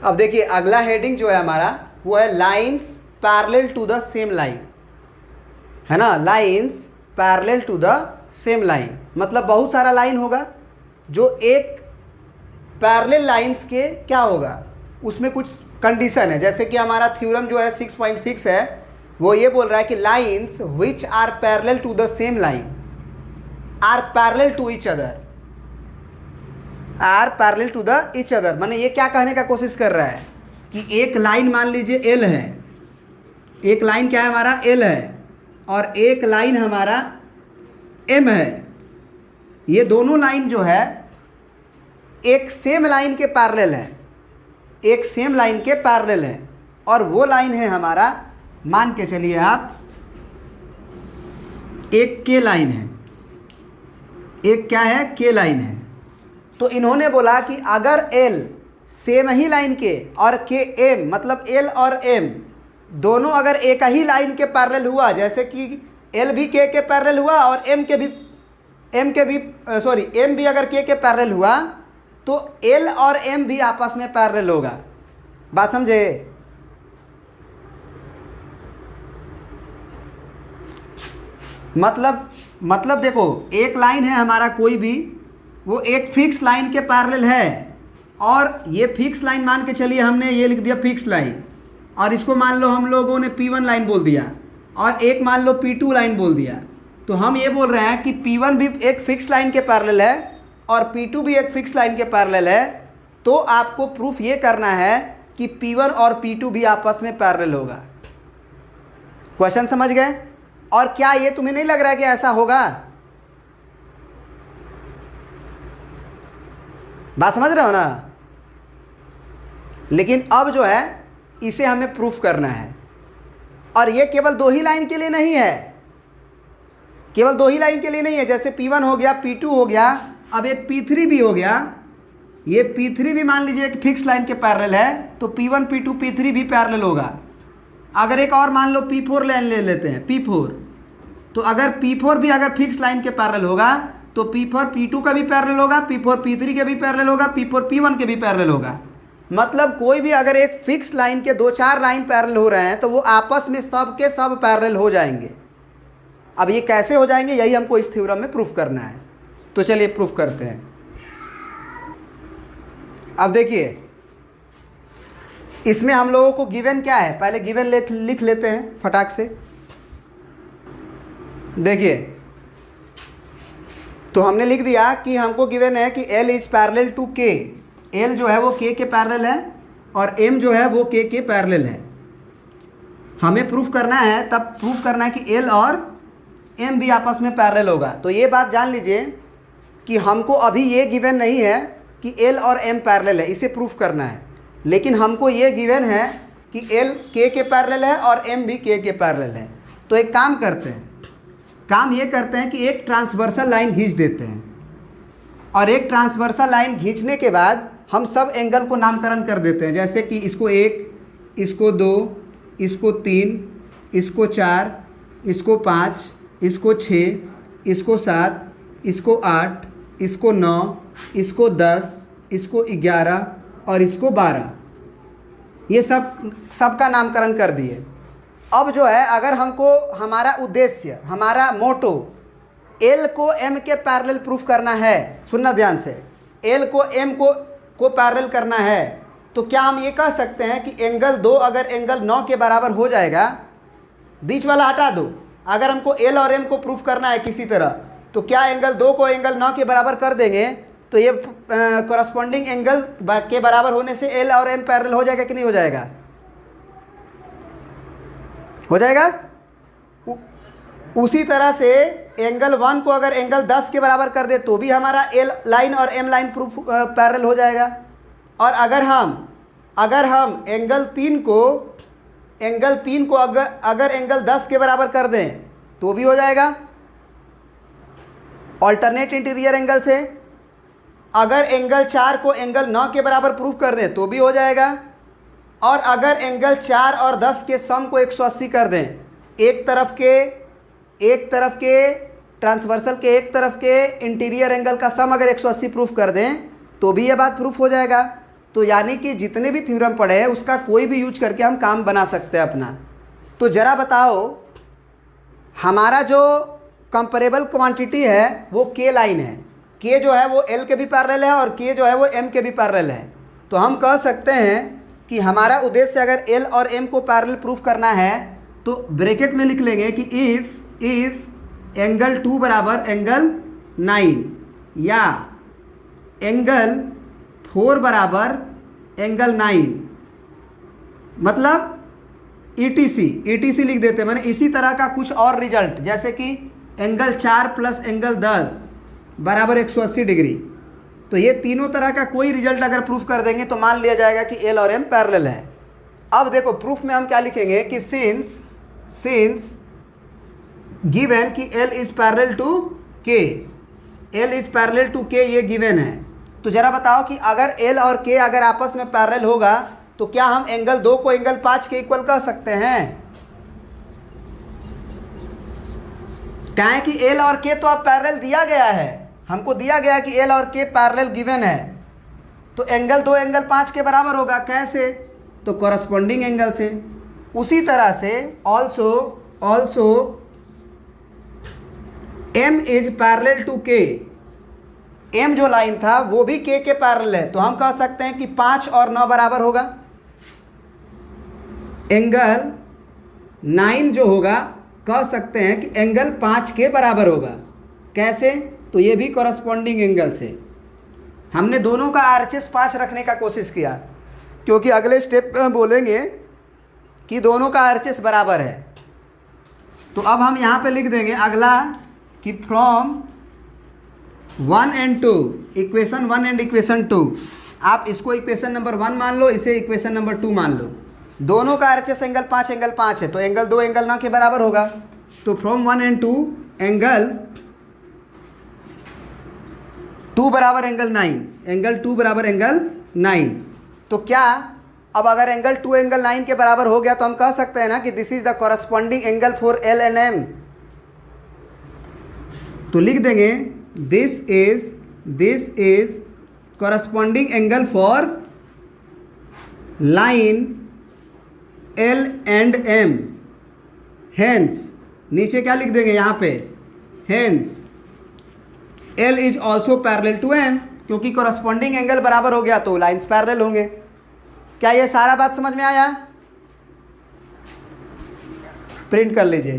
अब देखिए अगला हेडिंग जो है हमारा वो है lines parallel to the same line, है ना। Lines parallel to the same line मतलब बहुत सारा लाइन होगा जो एक पैरेलल लाइंस के क्या होगा, उसमें कुछ कंडीशन है। जैसे कि हमारा थ्योरम जो है 6.6 है वो ये बोल रहा है कि lines which are parallel to the same line are parallel to each other, are parallel to the each other. माने ये क्या कहने का कोशिश कर रहा है कि एक लाइन मान लीजिए एल है, एक लाइन क्या है हमारा एल है और एक लाइन हमारा एम है। ये दोनों लाइन जो है एक सेम लाइन के पैरेलल है, एक सेम लाइन के पैरेलल है और वो लाइन है हमारा, मान के चलिए आप एक के लाइन है, एक क्या है के लाइन है। तो इन्होंने बोला कि अगर एल सेम ही लाइन के और के एम मतलब एल और एम दोनों अगर एक ही लाइन के पैरेलल हुआ, जैसे कि एल भी के पैरेलल हुआ और एम भी अगर के पैरेलल हुआ तो एल और एम भी आपस में पैरेलल होगा। बात समझे? मतलब देखो एक लाइन है हमारा कोई भी, वो एक फिक्स लाइन के पैरेलल है और ये फिक्स लाइन मान के चलिए हमने ये लिख दिया फिक्स लाइन और इसको मान लो हम लोगों ने P1 लाइन बोल दिया और एक मान लो P2 लाइन बोल दिया। तो हम ये बोल रहे हैं कि P1 भी एक फिक्स लाइन के पैरेलल है और P2 भी एक फिक्स लाइन के पैरेलल है। तो आपको प्रूफ ये करना है कि P1 और P2 भी आपस में पैरेलल होगा। क्वेश्चन समझ गए? और क्या ये तुम्हें नहीं लग रहा है कि ऐसा होगा? बात समझ रहे हो ना? लेकिन अब जो है इसे हमें प्रूफ करना है और ये केवल दो ही लाइन के लिए नहीं है, केवल दो ही लाइन के लिए नहीं है। जैसे P1 हो गया, P2 हो गया, अब एक P3 भी हो गया। ये P3 भी मान लीजिए एक फिक्स लाइन के पैरेलल है तो P1 P2 P3 भी पैरेलल होगा। अगर एक और मान लो P4 लाइन ले लेते हैं, P4, तो अगर P4 भी अगर फिक्स लाइन के पैरेलल होगा तो P4 P2 का भी पैरेलल होगा, P4 P3 के भी पैरेलल होगा, P4 P1 के भी पैरेलल होगा। मतलब कोई भी अगर एक फिक्स लाइन के दो चार लाइन पैरेलल हो रहे हैं तो वो आपस में सब के सब पैरेलल हो जाएंगे। अब ये कैसे हो जाएंगे यही हमको इस थ्योरम में प्रूफ करना है। तो चलिए प्रूफ करते हैं। अब देखिए इसमें हम लोगों को गिवन क्या है, पहले गिवन लिख लेते हैं फटाक से। देखिए तो हमने लिख दिया कि हमको गिवन है कि L is parallel to K। L जो है वो K के पैरेलल है और M जो है वो K के पैरेलल है। हमें प्रूफ करना है, तब प्रूफ करना है कि L और M भी आपस में पैरेलल होगा। तो ये बात जान लीजिए कि हमको अभी ये गिवन नहीं है कि L और M पैरेलल है, इसे प्रूफ करना है। लेकिन हमको ये गिवन है कि L K के पैरेलल है और M भी K के पैरेलल है। तो एक काम करते हैं, काम ये करते हैं कि एक ट्रांसवर्सल लाइन खींच देते हैं और एक ट्रांसवर्सल लाइन खींचने के बाद हम सब एंगल को नामकरण कर देते हैं। जैसे कि इसको 1, इसको 2, इसको 3, इसको 4, इसको 5, इसको 6, इसको 7, इसको 8, इसको 9, इसको 10, इसको 11 और इसको 12। ये सब का नामकरण कर दिए। अब जो है अगर हमको हमारा उद्देश्य, हमारा मोटो L को M के पैरेलल प्रूफ करना है, सुनना ध्यान से, L को M को पैरेलल करना है, तो क्या हम ये कह सकते हैं कि एंगल 2 अगर एंगल 9 के बराबर हो जाएगा, बीच वाला हटा दो, अगर हमको L और M को प्रूफ करना है किसी तरह, तो क्या एंगल 2 को एंगल 9 के बराबर कर देंगे तो ये कॉरस्पॉन्डिंग एंगल के बराबर होने से L और M पैरेलल हो जाएगा कि नहीं हो जाएगा? हो जाएगा। उसी तरह से एंगल 1 को अगर एंगल 10 के बराबर कर दे तो भी हमारा L लाइन और M लाइन प्रूफ पैरेलल हो जाएगा। और अगर हम एंगल 3 को अगर एंगल 10 के बराबर कर दें तो भी हो जाएगा ऑल्टरनेट इंटीरियर एंगल से। अगर एंगल 4 को एंगल 9 के बराबर प्रूफ कर दें तो भी हो जाएगा। और अगर एंगल 4 और 10 के सम को 180 कर दें, एक तरफ के ट्रांसवर्सल के एक तरफ के इंटीरियर एंगल का सम अगर 180 प्रूफ कर दें तो भी ये बात प्रूफ हो जाएगा। तो यानी कि जितने भी थ्योरम पढ़े हैं उसका कोई भी यूज करके हम काम बना सकते हैं अपना। तो ज़रा बताओ, हमारा जो कंपेरेबल क्वांटिटी है वो के लाइन है, के जो है वो एल के भी पैरेलल है और के जो है वो एम के भी पैरेलल है। तो हम कह सकते हैं कि हमारा उद्देश्य अगर एल और एम को पैरेलल प्रूफ करना है तो ब्रैकेट में लिख लेंगे कि इफ़ एंगल 2 बराबर एंगल 9 या एंगल 4 बराबर एंगल 9, मतलब ETC लिख देते हैं, मैंने इसी तरह का कुछ और रिजल्ट, जैसे कि एंगल 4 प्लस एंगल 10 बराबर 180 डिग्री। तो ये तीनों तरह का कोई रिजल्ट अगर प्रूफ कर देंगे तो मान लिया जाएगा कि एल और एम पैरेलल है। अब देखो प्रूफ में हम क्या लिखेंगे कि सिंस गिवन कि एल इज पैरेलल टू के, एल इज पैरेलल टू के, ये गिवन है। तो ज़रा बताओ कि अगर एल और के अगर आपस में पैरेलल होगा तो क्या हम एंगल 2 को एंगल 5 के इक्वल कह सकते हैं? क्या है कि एल और के तो अब पैरेलल दिया गया है, हमको दिया गया कि एल और के पैरेलल गिवन है, तो एंगल 2 एंगल 5 के बराबर होगा। कैसे? तो कॉरस्पॉन्डिंग एंगल से। उसी तरह से also M is parallel to के, एम जो लाइन था वो भी के पैरेलल है, तो हम कह सकते हैं कि 5 और 9 बराबर होगा। एंगल 9 जो होगा कह सकते हैं कि एंगल 5 के बराबर होगा। कैसे? तो ये भी कॉरस्पॉन्डिंग एंगल से। हमने दोनों का RHS 5 रखने का कोशिश किया, क्योंकि अगले स्टेप में बोलेंगे कि दोनों का RHS बराबर है। तो अब हम यहाँ पे लिख देंगे अगला कि from 1 and 2, equation 1 and equation 2, आप इसको इक्वेशन नंबर 1 मान लो, इसे इक्वेशन नंबर 2 मान लो। दोनों का RHS एंगल 5 है, तो एंगल 2 एंगल 9 के बराबर होगा। तो फ्रॉम 1 and 2 एंगल 2 बराबर एंगल 9, एंगल 2 बराबर एंगल 9। तो क्या अब अगर एंगल 2 एंगल 9 के बराबर हो गया तो हम कह सकते हैं ना कि this is the corresponding angle for L and M. तो लिख देंगे this is corresponding angle for line L and M. Hence नीचे क्या लिख देंगे यहाँ पे, hence L is also parallel to M, क्योंकि कॉरस्पॉन्डिंग एंगल बराबर हो गया तो लाइन्स पैरेलल होंगे। क्या ये सारा बात समझ में आया? प्रिंट कर लीजिए।